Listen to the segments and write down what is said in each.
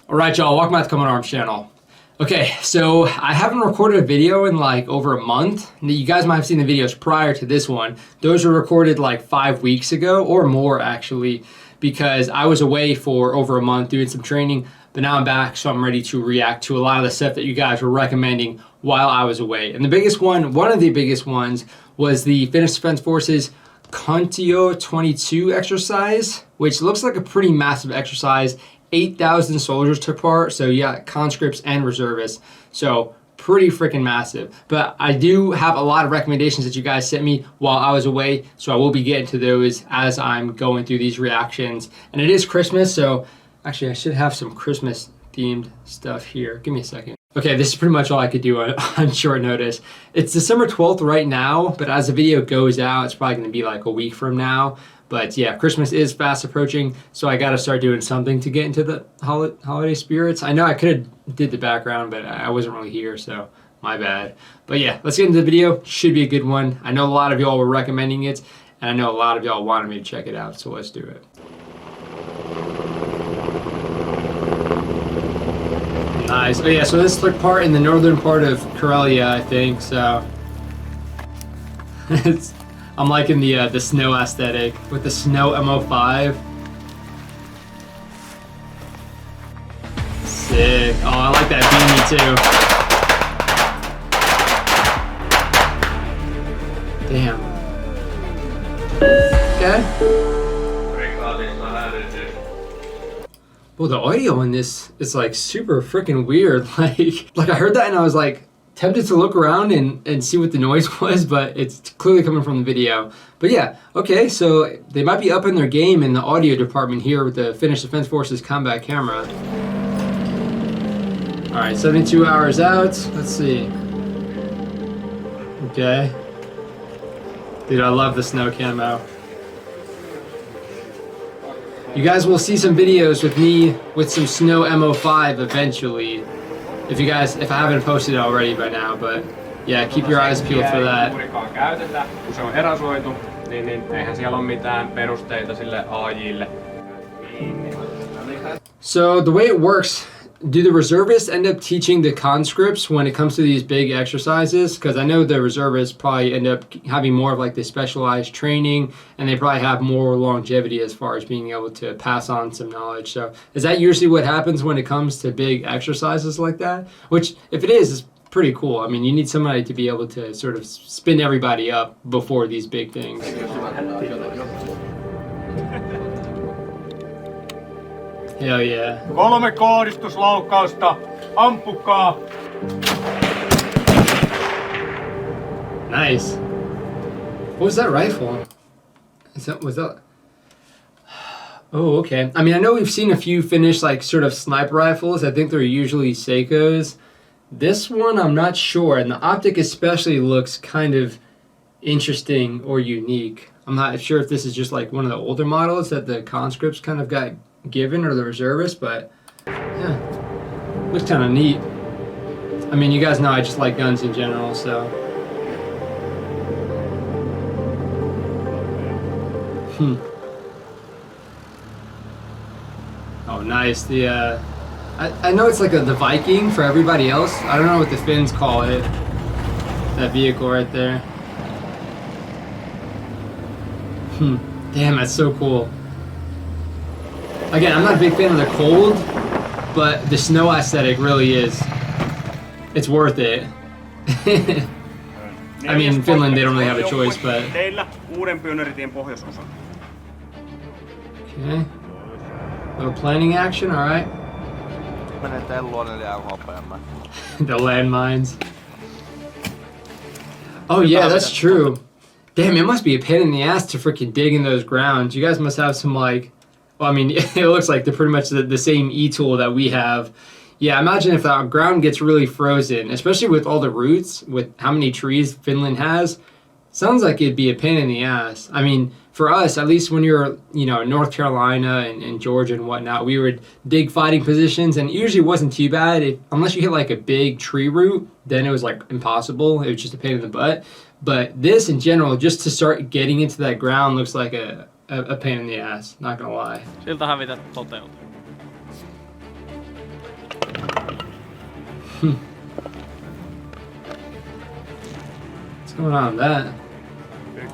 Alright y'all, welcome back to Combat Arms channel. Okay, so I haven't recorded a video in like over a month. You guys might have seen the videos prior to this one. Those were recorded like 5 weeks ago, or more actually, because I was away for over a month doing some training, but now I'm back, so I'm ready to react to a lot of the stuff that you guys were recommending while I was away. And the biggest one of the biggest ones, was the Finnish Defense Forces Kontio 22 exercise, which looks like a pretty massive exercise. 8,000 soldiers took part, so yeah, conscripts and reservists, so pretty freaking massive. But I do have a lot of recommendations that you guys sent me while I was away, so I will be getting to those as I'm going through these reactions. And it is Christmas, so actually I should have some Christmas themed stuff here. Give me a second. Okay, this is pretty much all I could do on short notice. It's December 12th right now, but as the video goes out, it's probably gonna be like a week from now. But yeah, Christmas is fast approaching, so I gotta start doing something to get into the holiday spirits. I know I could have did the background, but I wasn't really here, so my bad. But yeah, let's get into the video. Should be a good one. I know a lot of y'all were recommending it, and I know a lot of y'all wanted me to check it out, so let's do it. Nice. Oh yeah, so this took part in the northern part of Karelia, I think, so I'm liking the snow aesthetic with the snow MO5. Sick. Oh, I like that beanie too. Damn. Okay. Well, the audio in this is like super freaking weird. Like I heard that and I was like, tempted to look around and see what the noise was, but it's clearly coming from the video. But yeah, okay, so they might be upping their game in the audio department here with the Finnish Defense Forces Combat Camera. All right, 72 hours out. Let's see. Okay. Dude, I love the snow camo. You guys will see some videos with me with some snow MO5 eventually. If I haven't posted it already by now, but yeah, keep your eyes peeled for that. Kun se on erasoitu, niin eihän siellä ole mitään perusteita sille AJ:lle. So the way it works, do the reservists end up teaching the conscripts when it comes to these big exercises? Because I know the reservists probably end up having more of like the specialized training, and they probably have more longevity as far as being able to pass on some knowledge. So is that usually what happens when it comes to big exercises like that? Which, if it is, it's pretty cool. I mean, you need somebody to be able to sort of spin everybody up before these big things. Hell yeah. 3 kohdistusloukkausta. Ampukaa. Nice. What was that rifle? Was that? Oh, okay. I mean, I know we've seen a few Finnish like sort of sniper rifles. I think they're usually Seikos. This one, I'm not sure, and the optic especially looks kind of interesting or unique. I'm not sure if this is just like one of the older models that the conscripts kind of got given, or the reservists, but yeah, looks kind of neat. I mean, you guys know I just like guns in general, so. Oh, nice. The I know it's like the Viking for everybody else. I don't know what the Finns call it. That vehicle right there. Damn, that's so cool. Again, I'm not a big fan of the cold, but the snow aesthetic really is. It's worth it. I mean, in Finland they don't really have a choice, but. Okay. Little planning action, all right. The landmines. Oh yeah, that's true. Damn, it must be a pain in the ass to freaking dig in those grounds. You guys must have some like. Well, I mean, it looks like they're pretty much the same E-tool that we have. Yeah, imagine if the ground gets really frozen, especially with all the roots, with how many trees Finland has. Sounds like it'd be a pain in the ass. I mean, for us, at least when you're, you know, in North Carolina and Georgia and whatnot, we would dig fighting positions, and it usually wasn't too bad. Unless you hit like a big tree root, then it was like impossible. It was just a pain in the butt. But this in general, just to start getting into that ground looks like a pain in the ass, not gonna lie. Siltä hävitä toteutuu. What's going on with that?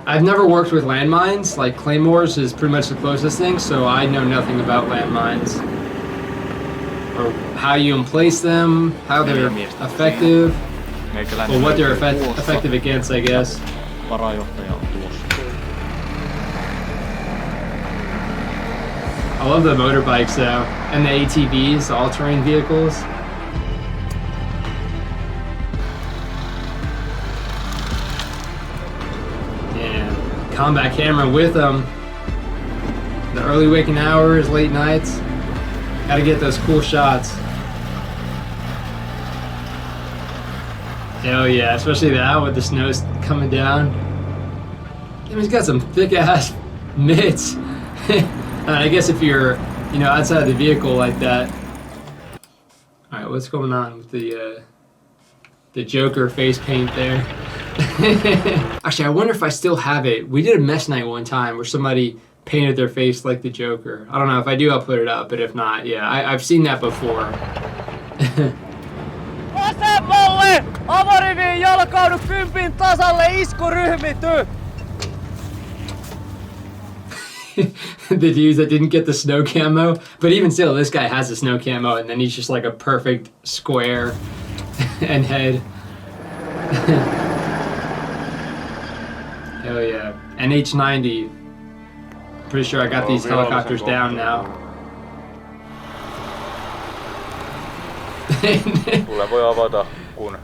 I've never worked with landmines. Like claymores is pretty much the closest thing, so I know nothing about landmines. Or how you emplace them, how they're effective, or what they're effective against, I guess. Varajohtaja on tulossa. I love the motorbikes though, and the ATVs, the all-terrain vehicles. Yeah, combat camera with them. The early waking hours, late nights. Gotta get those cool shots. Hell yeah, especially that with the snow coming down. Damn, he's got some thick ass mitts. I guess if you're, you know, outside the vehicle like that. All right, what's going on with the Joker face paint there? Actually, I wonder if I still have it. We did a mess night one time where somebody painted their face like the Joker. I don't know. If I do, I'll put it up. But if not, yeah, I've seen that before. Vasemmalle! Avariviin jalkaudu 10 tasalle, isku ryhmity! The dudes that didn't get the snow camo, but even still, this guy has the snow camo, and then he's just like a perfect square and head. Hell yeah. NH90. Pretty sure I got these helicopters down now.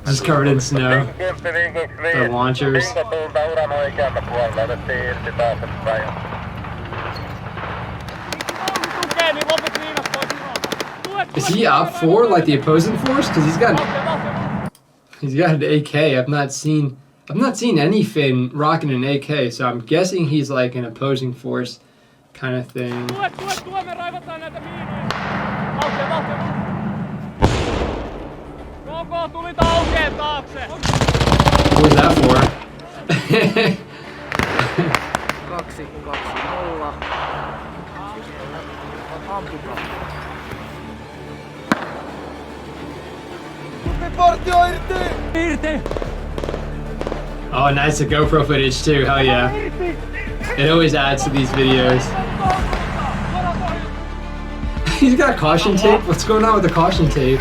Just covered in snow. The launchers. Is he up for like the opposing force? Because he's got an AK. I've not seen any Finn rocking an AK, so I'm guessing he's like an opposing force kind of thing. What was that for? 2-0. Oh, nice, the GoPro footage too. Hell yeah. It always adds to these videos. He's got caution tape? What's going on with the caution tape?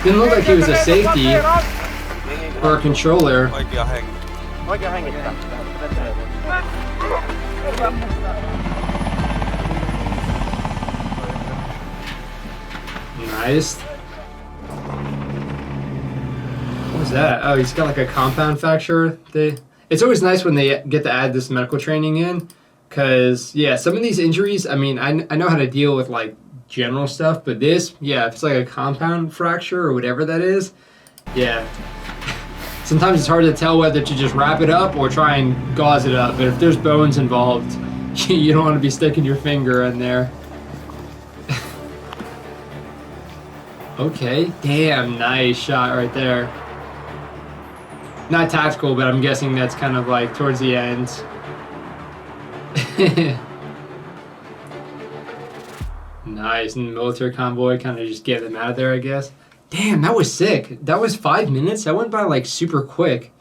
Didn't look like he was a safety or a controller. Nice. What was that? Oh, he's got like a compound fracture. It's always nice when they get to add this medical training in, because yeah, some of these injuries, I mean, I know how to deal with like general stuff, but this, yeah, if it's like a compound fracture or whatever that is, yeah. Sometimes it's hard to tell whether to just wrap it up or try and gauze it up, but if there's bones involved, you don't want to be sticking your finger in there. Okay, damn, nice shot right there. Not tactical, but I'm guessing that's kind of like towards the end. Nice, and the military convoy kind of just get them out of there, I guess. Damn, that was sick. That was 5 minutes. That went by like super quick.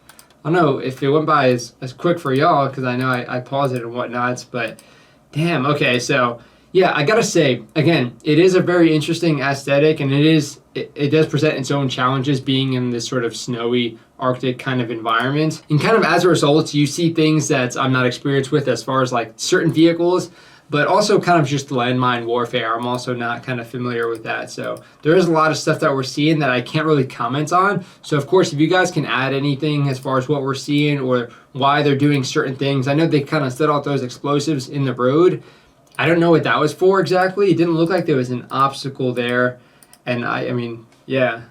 I don't know if it went by as quick for y'all, because I know I paused it and whatnots, but damn, okay, so yeah, I gotta say, again, it is a very interesting aesthetic, and it does present its own challenges being in this sort of snowy Arctic kind of environment. And kind of as a result, you see things that I'm not experienced with as far as like certain vehicles, but also kind of just landmine warfare. I'm also not kind of familiar with that. So there is a lot of stuff that we're seeing that I can't really comment on. So of course, if you guys can add anything as far as what we're seeing or why they're doing certain things. I know they kind of set out those explosives in the road. I don't know what that was for exactly. It didn't look like there was an obstacle there. And I mean, yeah,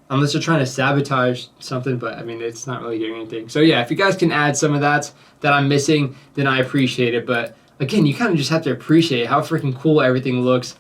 unless they're trying to sabotage something, but I mean, it's not really doing anything. So yeah, if you guys can add some of that I'm missing, then I appreciate it. But again, you kind of just have to appreciate how freaking cool everything looks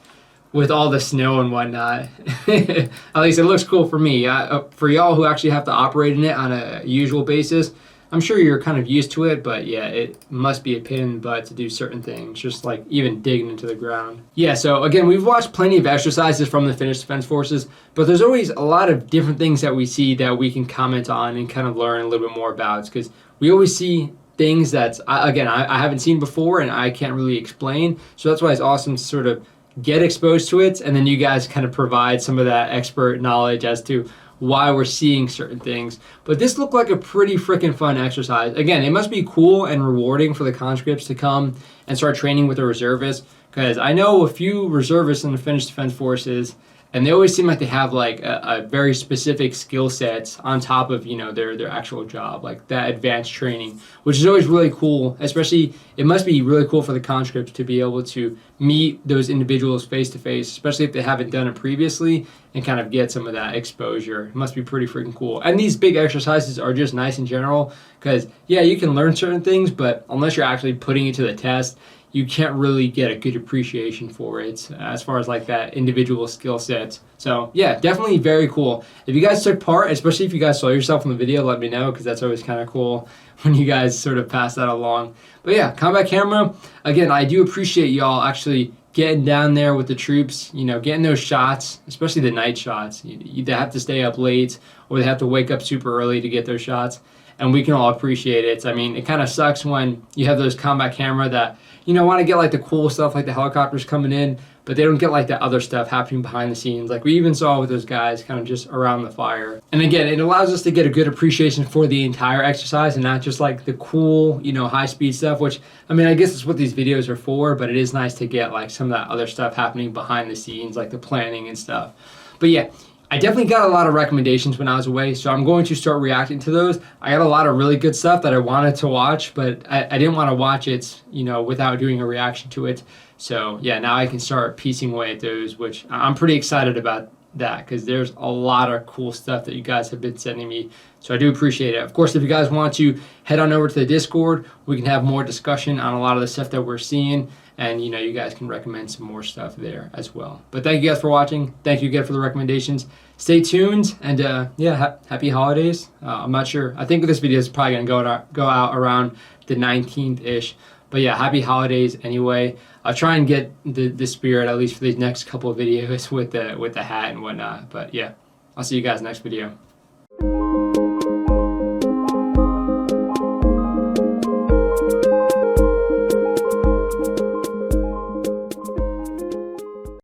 with all the snow and whatnot. At least it looks cool for me. For y'all who actually have to operate in it on a usual basis, I'm sure you're kind of used to it, but yeah, it must be a pain in the butt to do certain things, just like even digging into the ground. Yeah, so again, we've watched plenty of exercises from the Finnish Defense Forces, but there's always a lot of different things that we see that we can comment on and kind of learn a little bit more about, because we always see things that, again, I haven't seen before and I can't really explain. So that's why it's awesome to sort of get exposed to it, and then you guys kind of provide some of that expert knowledge as to why we're seeing certain things. But this looked like a pretty freaking fun exercise. Again, it must be cool and rewarding for the conscripts to come and start training with the reservists, because I know a few reservists in the Finnish Defense Forces, and they always seem like they have like a very specific skill sets on top of, you know, their actual job, like that advanced training, which is always really cool. Especially, it must be really cool for the conscripts to be able to meet those individuals face to face, especially if they haven't done it previously, and kind of get some of that exposure. It must be pretty freaking cool. And these big exercises are just nice in general, because yeah, you can learn certain things, but unless you're actually putting it to the test, you can't really get a good appreciation for it as far as like that individual skill set. So yeah, definitely very cool. If you guys took part, especially if you guys saw yourself in the video, let me know, because that's always kind of cool when you guys sort of pass that along. But yeah, combat camera, again, I do appreciate y'all actually getting down there with the troops, you know, getting those shots, especially the night shots. They have to stay up late or they have to wake up super early to get those shots, and we can all appreciate it. I mean, it kind of sucks when you have those combat camera that, you know, want to get like the cool stuff like the helicopters coming in, but they don't get like that other stuff happening behind the scenes, like we even saw with those guys kind of just around the fire. And again, it allows us to get a good appreciation for the entire exercise and not just like the cool, you know, high speed stuff, which, I mean, I guess it's what these videos are for, but it is nice to get like some of that other stuff happening behind the scenes, like the planning and stuff. But yeah, I definitely got a lot of recommendations when I was away, so I'm going to start reacting to those. I got a lot of really good stuff that I wanted to watch, but I didn't want to watch it, you know, without doing a reaction to it. So yeah, now I can start piecing away at those, which I'm pretty excited about that, because there's a lot of cool stuff that you guys have been sending me. So I do appreciate it. Of course, if you guys want to head on over to the Discord, we can have more discussion on a lot of the stuff that we're seeing. And, you know, you guys can recommend some more stuff there as well. But thank you guys for watching. Thank you again for the recommendations. Stay tuned. And, yeah, happy holidays. I'm not sure. I think this video is probably going to go out around the 19th-ish. But, yeah, happy holidays anyway. I'll try and get the spirit, at least for these next couple of videos, with the hat and whatnot. But, yeah, I'll see you guys next video.